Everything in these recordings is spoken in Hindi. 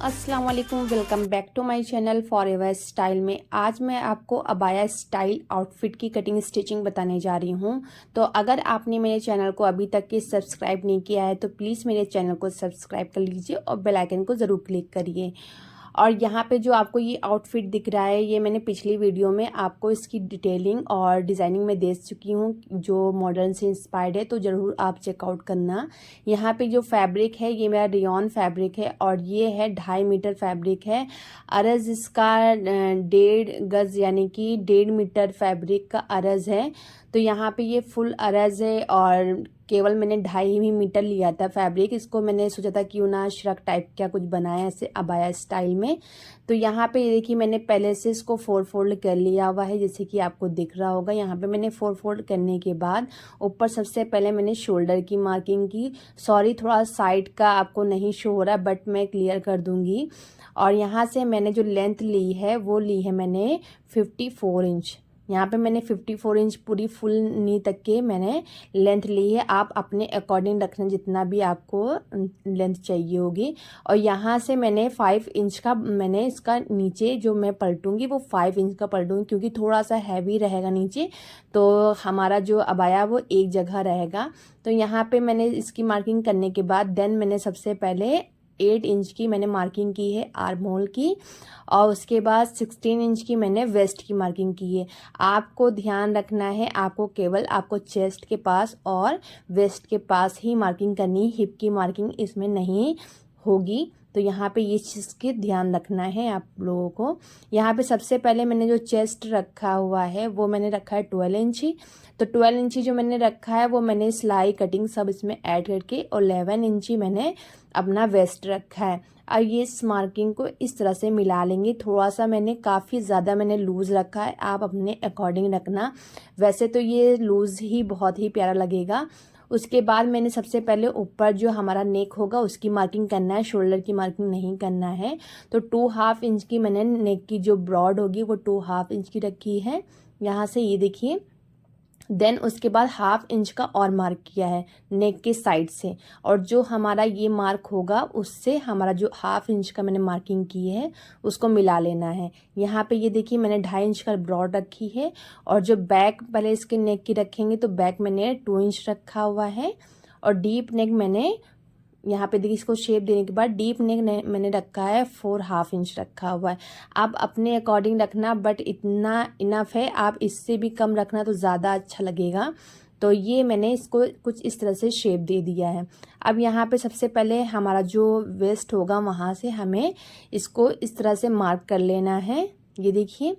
अस्सलाम वालेकुम, welcome back to my channel forever style में। आज मैं आपको अबाया स्टाइल आउटफिट की कटिंग स्टिचिंग बताने जा रही हूं। तो अगर आपने मेरे चैनल को अभी तक के सब्सक्राइब नहीं किया है तो प्लीज़ मेरे चैनल को सब्सक्राइब कर लीजिए और बेल आइकन को ज़रूर क्लिक करिए। और यहाँ पे जो आपको ये आउटफिट दिख रहा है, ये मैंने पिछली वीडियो में आपको इसकी डिटेलिंग और डिज़ाइनिंग में दे चुकी हूँ, जो मॉडर्न से इंस्पायर्ड है, तो ज़रूर आप चेकआउट करना। यहाँ पे जो फैब्रिक है ये मेरा रेयॉन फैब्रिक है और ये है 2.5 मीटर फैब्रिक है। अरज़ इसका 1.5 गज़ यानी कि 1.5 मीटर फैब्रिक का अरज़ है। तो यहाँ पे ये फुल अरज़ है और केवल मैंने 2.5 ही मीटर लिया था फैब्रिक। इसको मैंने सोचा था क्यों ना श्रग टाइप क्या कुछ बनाया ऐसे अबाया स्टाइल में। तो यहाँ पे ये देखिए मैंने पहले से इसको 4 फोल्ड कर लिया हुआ है, जैसे कि आपको दिख रहा होगा। यहाँ पे मैंने 4 फोल्ड करने के बाद ऊपर सबसे पहले मैंने शोल्डर की मार्किंग की। सॉरी, थोड़ा साइड का आपको नहीं शो हो रहा, बट मैं क्लियर कर दूंगी। और यहाँ से मैंने जो लेंथ ली है वो ली है मैंने 54 इंच। यहाँ पे मैंने 54 इंच पूरी फुल नी तक के मैंने लेंथ ली है। आप अपने अकॉर्डिंग रखना जितना भी आपको लेंथ चाहिए होगी। और यहाँ से मैंने 5 इंच का मैंने इसका नीचे जो मैं पलटूंगी वो 5 इंच का पलटूंगी, क्योंकि थोड़ा सा हैवी रहेगा नीचे, तो हमारा जो अबाया वो एक जगह रहेगा। तो यहाँ पे मैंने इसकी मार्किंग करने के बाद देन मैंने सबसे पहले 8 इंच की मैंने मार्किंग की है आर्म होल की, और उसके बाद 16 इंच की मैंने वेस्ट की मार्किंग की है। आपको ध्यान रखना है, आपको केवल आपको चेस्ट के पास और वेस्ट के पास ही मार्किंग करनी, हिप की मार्किंग इसमें नहीं होगी। तो यहाँ पे ये चीज़ की ध्यान रखना है आप लोगों को। यहाँ पे सबसे पहले मैंने जो चेस्ट रखा हुआ है वो मैंने रखा है 12 इंची। तो 12 इंची जो मैंने रखा है वो मैंने सिलाई कटिंग सब इसमें ऐड करके, और 11 इंची मैंने अपना वेस्ट रखा है। और ये इस मार्किंग को इस तरह से मिला लेंगे। थोड़ा सा मैंने काफ़ी ज़्यादा मैंने लूज़ रखा है, आप अपने अकॉर्डिंग रखना। वैसे तो ये लूज़ ही बहुत ही प्यारा लगेगा। उसके बाद मैंने सबसे पहले ऊपर जो हमारा नेक होगा उसकी मार्किंग करना है, शोल्डर की मार्किंग नहीं करना है। तो 2.5 इंच की मैंने नेक की जो ब्रॉड होगी वो 2.5 इंच की रखी है यहाँ से, ये देखिए। देन उसके बाद 1/2 इंच का और मार्क किया है नेक के साइड से, और जो हमारा ये मार्क होगा उससे हमारा जो 1/2 इंच का मैंने मार्किंग की है उसको मिला लेना है। यहाँ पे ये देखिए मैंने 2.5 इंच का ब्रॉड रखी है, और जो बैक पहले इसके नेक की रखेंगे तो बैक मैंने 2 इंच रखा हुआ है, और डीप नेक मैंने यहाँ पे देखिए इसको शेप देने के बाद डीप नेक मैंने रखा है 4.5 इंच रखा हुआ है। आप अपने अकॉर्डिंग रखना, बट इतना इनफ है, आप इससे भी कम रखना तो ज़्यादा अच्छा लगेगा। तो ये मैंने इसको कुछ इस तरह से शेप दे दिया है। अब यहाँ पे सबसे पहले हमारा जो वेस्ट होगा वहाँ से हमें इसको इस तरह से मार्क कर लेना है। ये देखिए,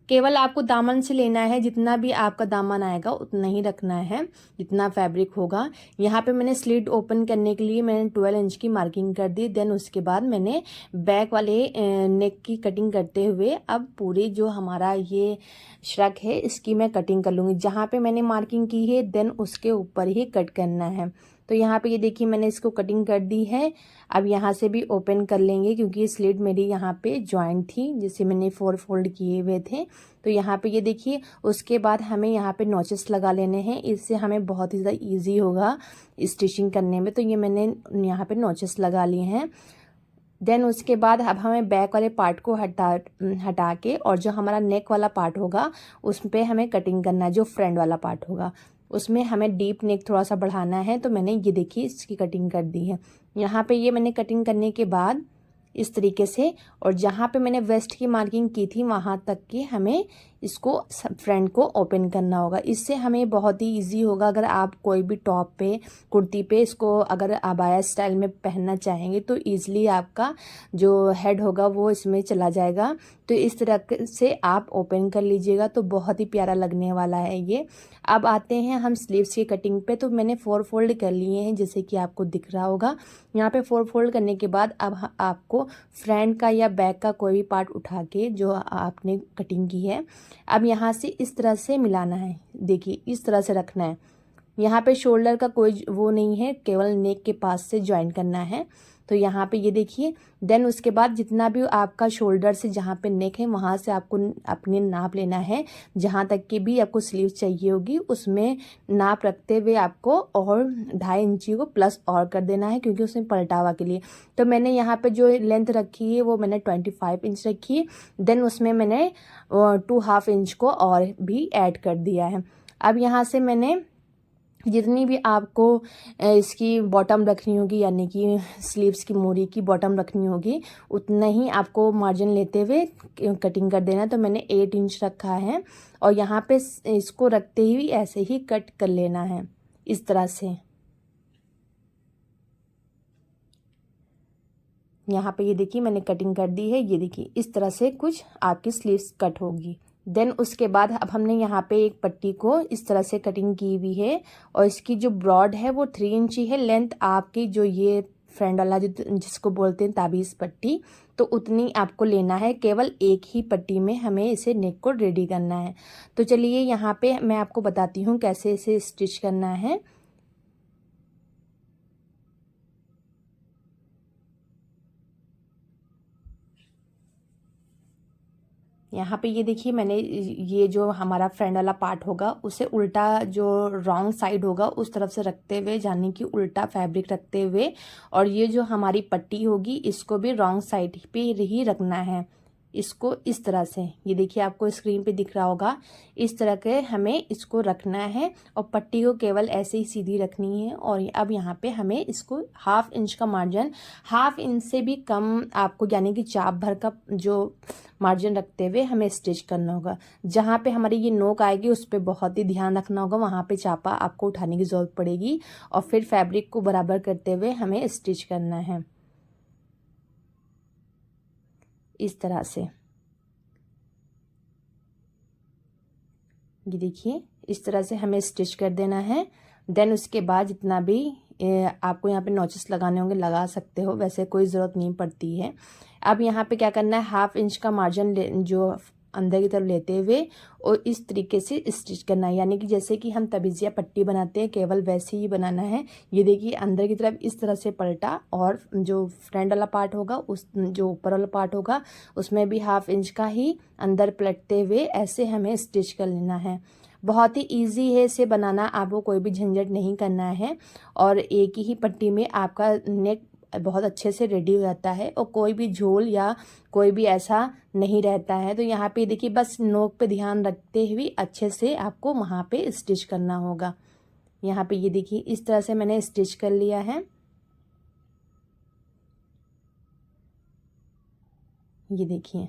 केवल आपको दामन से लेना है, जितना भी आपका दामन आएगा उतना ही रखना है जितना फैब्रिक होगा। यहाँ पे मैंने स्लिट ओपन करने के लिए मैंने 12 इंच की मार्किंग कर दी। देन उसके बाद मैंने बैक वाले नेक की कटिंग करते हुए अब पूरे जो हमारा ये श्रग है इसकी मैं कटिंग कर लूँगी। जहाँ पे मैंने मार्किंग की है देन उसके ऊपर ही कट करना है। तो यहाँ पे ये देखिए मैंने इसको कटिंग कर दी है। अब यहाँ से भी ओपन कर लेंगे, क्योंकि स्लिट मेरी यहाँ पे जॉइंट थी जिसे मैंने 4 फोल्ड किए हुए थे। तो यहाँ पे ये देखिए, उसके बाद हमें यहाँ पे नॉचेस लगा लेने हैं, इससे हमें बहुत ही ज़्यादा ईजी होगा स्टिचिंग करने में। तो ये मैंने यहाँ पे नॉचेस लगा लिए हैं। देन उसके बाद अब हमें बैक वाले पार्ट को हटा के, और जो हमारा नेक वाला पार्ट होगा उस पर हमें कटिंग करना है। जो फ्रंट वाला पार्ट होगा उसमें हमें डीप नेक थोड़ा सा बढ़ाना है। तो मैंने ये देखिए इसकी कटिंग कर दी है। यहाँ पे ये मैंने कटिंग करने के बाद इस तरीके से, और जहाँ पे मैंने वेस्ट की मार्किंग की थी वहाँ तक की हमें इसको फ्रंट को ओपन करना होगा। इससे हमें बहुत ही इजी होगा। अगर आप कोई भी टॉप पे, कुर्ती पे इसको अगर अबाया स्टाइल में पहनना चाहेंगे तो ईजिली आपका जो हेड होगा वो इसमें चला जाएगा। तो इस तरह से आप ओपन कर लीजिएगा तो बहुत ही प्यारा लगने वाला है ये। अब आते हैं हम स्लीव्स की कटिंग पे। तो मैंने 4 फोल्ड कर लिए हैं जैसे कि आपको दिख रहा होगा। यहाँ पे 4 फोल्ड करने के बाद अब आपको फ्रंट का या बैक का कोई भी पार्ट उठा के जो आपने कटिंग की है अब यहाँ से इस तरह से मिलाना है। देखिए इस तरह से रखना है। यहाँ पे शोल्डर का कोई वो नहीं है, केवल नेक के पास से ज्वाइन करना है। तो यहाँ पे ये देखिए। देन उसके बाद जितना भी आपका शोल्डर से जहाँ पे नेक है वहाँ से आपको अपने नाप लेना है। जहाँ तक की भी आपको स्लीव चाहिए होगी उसमें नाप रखते हुए आपको और 2.5 इंची को प्लस और कर देना है, क्योंकि उसमें पलटावा के लिए। तो मैंने यहाँ पे जो लेंथ रखी है वो मैंने 25 इंच रखी है। देन उसमें मैंने 2.5 इंच को और भी ऐड कर दिया है। अब यहाँ से मैंने जितनी भी आपको इसकी बॉटम रखनी होगी, यानी कि स्लीव्स की मोरी की बॉटम रखनी होगी, उतना ही आपको मार्जिन लेते हुए कटिंग कर देना है। तो मैंने 8 इंच रखा है और यहाँ पे इसको रखते ही ऐसे ही कट कर लेना है इस तरह से। यहाँ पे ये देखिए मैंने कटिंग कर दी है। ये देखिए इस तरह से कुछ आपकी स्लीव्स कट होगी। देन उसके बाद अब हमने यहाँ पे एक पट्टी को इस तरह से कटिंग की हुई है और इसकी जो ब्रॉड है वो 3 इंची है। लेंथ आपकी जो ये फ्रंट वाला जिसको बोलते हैं ताबीज़ पट्टी, तो उतनी आपको लेना है। केवल एक ही पट्टी में हमें इसे नेक को रेडी करना है। तो चलिए यहाँ पे मैं आपको बताती हूँ कैसे इसे स्टिच करना है। यहाँ पे ये देखिए मैंने ये जो हमारा फ्रंट वाला पार्ट होगा उसे उल्टा, जो रॉन्ग साइड होगा उस तरफ से रखते हुए, यानी कि उल्टा फैब्रिक रखते हुए, और ये जो हमारी पट्टी होगी इसको भी रॉन्ग साइड पे ही रखना है। इसको इस तरह से, ये देखिए आपको स्क्रीन पे दिख रहा होगा, इस तरह के हमें इसको रखना है और पट्टी को केवल ऐसे ही सीधी रखनी है। और अब यहाँ पे हमें इसको 1/2 इंच का मार्जिन, 1/2 इंच से भी कम आपको, यानी कि चाप भर का जो मार्जिन रखते हुए हमें स्टिच करना होगा। जहाँ पे हमारी ये नोक आएगी उस पर बहुत ही ध्यान रखना होगा, वहाँ पे चापा आपको उठाने की ज़रूरत पड़ेगी और फिर फैब्रिक को बराबर करते हुए हमें स्टिच करना है इस तरह से। ये देखिए इस तरह से हमें स्टिच कर देना है। देन उसके बाद जितना भी आपको यहाँ पे नॉचेस लगाने होंगे लगा सकते हो, वैसे कोई ज़रूरत नहीं पड़ती है। अब यहाँ पे क्या करना है, 1/2 इंच का मार्जिन जो अंदर की तरफ लेते हुए और इस तरीके से स्टिच करना है, यानी कि जैसे कि हम तबीज़िया पट्टी बनाते हैं केवल वैसे ही बनाना है। ये देखिए अंदर की तरफ इस तरह से पलटा और जो फ्रंट वाला पार्ट होगा, उस जो ऊपर वाला पार्ट होगा उसमें भी 1/2 इंच का ही अंदर पलटते हुए ऐसे हमें स्टिच कर लेना है। बहुत ही इजी है इसे बनाना, आपको कोई भी झंझट नहीं करना है और एक ही पट्टी में आपका नेक बहुत अच्छे से रेडी हो जाता है और कोई भी झोल या कोई भी ऐसा नहीं रहता है। तो यहाँ पे देखिए बस नोक पे ध्यान रखते हुए अच्छे से आपको वहाँ पे स्टिच करना होगा। यहाँ पे ये देखिए इस तरह से मैंने स्टिच कर लिया है। ये देखिए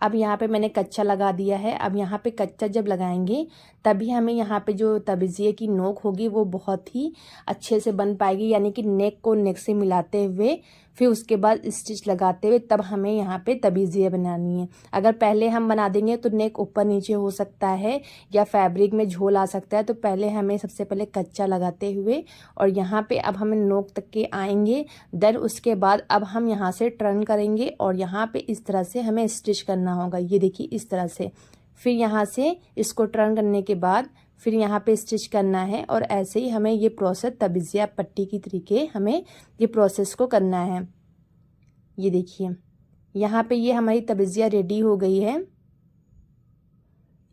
अब यहाँ पे मैंने कच्चा लगा दिया है। अब यहाँ पे कच्चा जब लगाएंगे तभी हमें यहाँ पे जो तबीज़िए की नोक होगी वो बहुत ही अच्छे से बन पाएगी, यानी कि नेक को नेक से मिलाते हुए फिर उसके बाद स्टिच लगाते हुए तब हमें यहाँ पे तबीज़िए बनानी है। अगर पहले हम बना देंगे तो नेक ऊपर नीचे हो सकता है या फैब्रिक में झोल आ सकता है। तो पहले हमें सबसे पहले कच्चा लगाते हुए और यहाँ पे अब हमें नोक तक के आएंगे। देन उसके बाद अब हम यहाँ से टर्न करेंगे और यहाँ पे इस तरह से हमें स्टिच करना होगा। ये देखिए इस तरह से, फिर यहाँ से इसको टर्न करने के बाद फिर यहाँ पे स्टिच करना है और ऐसे ही हमें ये प्रोसेस तबीज़िया पट्टी की तरीके हमें ये प्रोसेस को करना है। ये देखिए यहाँ पे ये हमारी तबीज़िया रेडी हो गई है।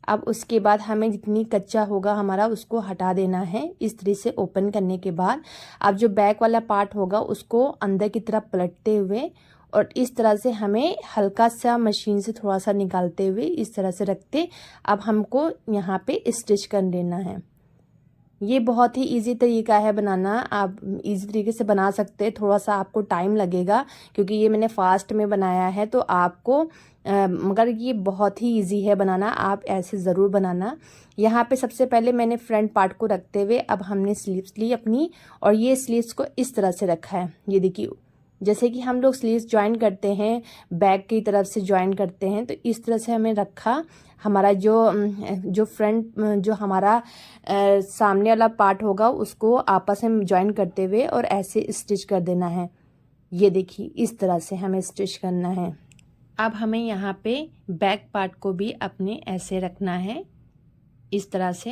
अब उसके बाद हमें जितनी कच्चा होगा हमारा उसको हटा देना है। इस तरह से ओपन करने के बाद अब जो बैक वाला पार्ट होगा उसको अंदर की तरफ पलटते हुए और इस तरह से हमें हल्का सा मशीन से थोड़ा सा निकालते हुए इस तरह से रखते अब हमको यहाँ पे स्टिच कर लेना है। ये बहुत ही इजी तरीका है बनाना, आप इजी तरीके से बना सकते हैं। थोड़ा सा आपको टाइम लगेगा क्योंकि ये मैंने फास्ट में बनाया है तो आपको मगर ये बहुत ही इजी है बनाना, आप ऐसे ज़रूर बनाना। यहाँ पे सबसे पहले मैंने फ्रंट पार्ट को रखते हुए अब हमने स्लीव्स ली अपनी और ये स्लीव्स को इस तरह से रखा है। ये देखिए जैसे कि हम लोग स्लीव्स ज्वाइन करते हैं बैक की तरफ से ज्वाइन करते हैं, तो इस तरह से हमें रखा। हमारा जो फ्रंट जो हमारा सामने वाला पार्ट होगा उसको आपस में ज्वाइन करते हुए और ऐसे स्टिच कर देना है। ये देखिए इस तरह से हमें स्टिच करना है। अब हमें यहाँ पे बैक पार्ट को भी अपने ऐसे रखना है इस तरह से।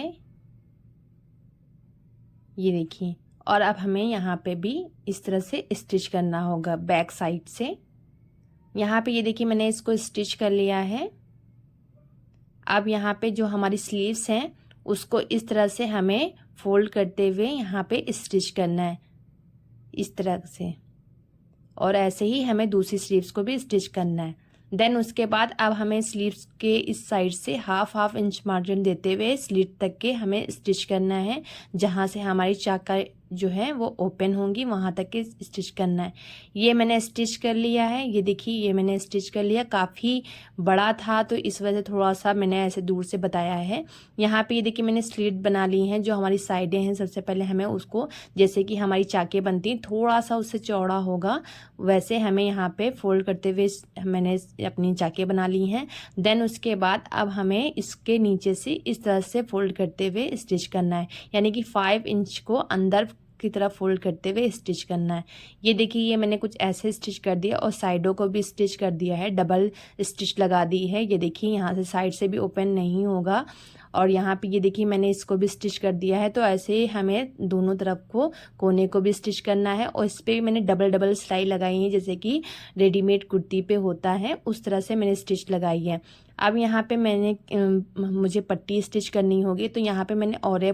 ये देखिए और अब हमें यहाँ पे भी इस तरह से स्टिच करना होगा बैक साइड से। यहाँ पे ये देखिए मैंने इसको स्टिच कर लिया है। अब यहाँ पे जो हमारी स्लीव्स हैं उसको इस तरह से हमें फोल्ड करते हुए यहाँ पे स्टिच करना है इस तरह से, और ऐसे ही हमें दूसरी स्लीव्स को भी स्टिच करना है। देन उसके बाद अब हमें स्लीव्स के इस साइड से हाफ इंच मार्जिन देते हुए स्लीट तक के हमें स्टिच करना है, जहाँ से हमारी चाका जो है वो ओपन होंगी वहाँ तक के स्टिच करना है। ये मैंने स्टिच कर लिया है, ये देखिए ये मैंने स्टिच कर लिया। काफ़ी बड़ा था तो इस वजह से थोड़ा सा मैंने ऐसे दूर से बताया है। यहाँ पे ये देखिए मैंने स्लिट बना ली हैं, जो हमारी साइडें हैं सबसे पहले हमें उसको, जैसे कि हमारी चाकें बनती हैं थोड़ा सा उससे चौड़ा होगा वैसे हमें यहाँ पे फोल्ड करते हुए मैंने अपनी चाकें बना ली हैं। देन उसके बाद अब हमें इसके नीचे से इस तरह से फोल्ड करते हुए स्टिच करना है, यानी कि 5 इंच को अंदर की तरफ फोल्ड करते हुए स्टिच करना है। ये देखिए ये मैंने कुछ ऐसे स्टिच कर दिया और साइडों को भी स्टिच कर दिया है, डबल स्टिच लगा दी है। ये देखिए यहाँ से साइड से भी ओपन नहीं होगा, और यहाँ पे ये देखिए मैंने इसको भी स्टिच कर दिया है। तो ऐसे ही हमें दोनों तरफ को कोने को भी स्टिच करना है, और इस पर भी मैंने डबल सिलाई लगाई है, जैसे कि रेडीमेड कुर्ती पे होता है उस तरह से मैंने स्टिच लगाई है। अब यहाँ पे मुझे पट्टी स्टिच करनी होगी, तो यहाँ पे मैंने और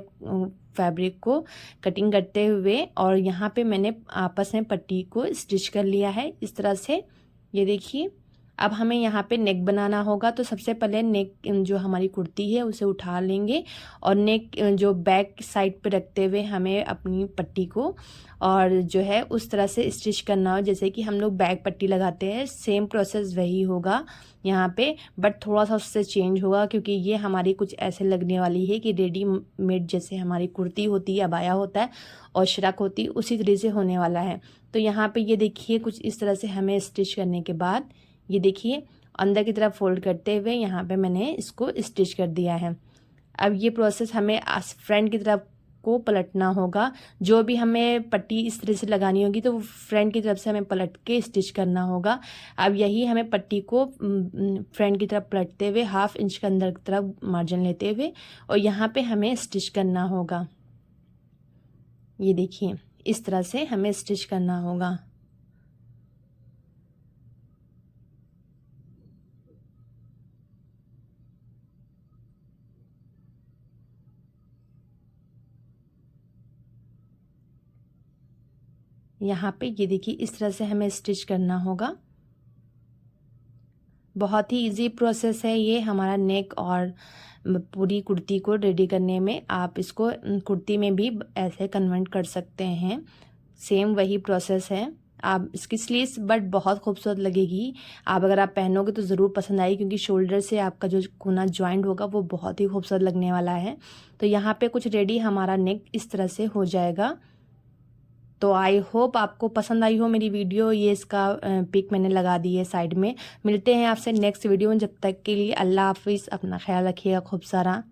फैब्रिक को कटिंग करते हुए और यहाँ पे मैंने आपस में पट्टी को स्टिच कर लिया है इस तरह से। ये देखिए अब हमें यहाँ पे नेक बनाना होगा, तो सबसे पहले नेक जो हमारी कुर्ती है उसे उठा लेंगे और नेक जो बैक साइड पे रखते हुए हमें अपनी पट्टी को और जो है उस तरह से स्टिच करना हो, जैसे कि हम लोग बैक पट्टी लगाते हैं सेम प्रोसेस वही होगा यहाँ पे, बट थोड़ा सा उससे चेंज होगा क्योंकि ये हमारी कुछ ऐसे लगने वाली है कि रेडीमेड जैसे हमारी कुर्ती होती है, अबाया होता है और श्रग होती है, उसी तरह से होने वाला है। तो यहाँ पे ये देखिए कुछ इस तरह से हमें स्टिच करने के बाद ये देखिए अंदर की तरफ फोल्ड करते हुए यहाँ पे मैंने इसको स्टिच कर दिया है। अब ये प्रोसेस हमें फ्रंट की तरफ को पलटना होगा, जो भी हमें पट्टी इस तरह से लगानी होगी तो फ्रंट की तरफ से हमें पलट के स्टिच करना होगा। अब यही हमें पट्टी को फ्रंट की तरफ पलटते हुए 1/2 इंच के अंदर की तरफ मार्जिन लेते हुए और यहाँ पे हमें स्टिच करना होगा। ये देखिए इस तरह से हमें स्टिच करना होगा। यहाँ पे ये देखिए इस तरह से हमें स्टिच करना होगा। बहुत ही इजी प्रोसेस है ये हमारा नेक और पूरी कुर्ती को रेडी करने में। आप इसको कुर्ती में भी ऐसे कन्वर्ट कर सकते हैं, सेम वही प्रोसेस है। आप इसकी स्लीव्स बट बहुत खूबसूरत लगेगी, आप अगर आप पहनोगे तो ज़रूर पसंद आएगी क्योंकि शोल्डर से आपका जो कोना जॉइंट होगा वो बहुत ही खूबसूरत लगने वाला है। तो यहाँ पे कुछ रेडी हमारा नेक इस तरह से हो जाएगा। तो आई होप आपको पसंद आई हो मेरी वीडियो। ये इसका पिक मैंने लगा दी है साइड में। मिलते हैं आपसे नेक्स्ट वीडियो में, जब तक के लिए अल्लाह हाफिज़, अपना ख्याल रखिएगा खूब सारा।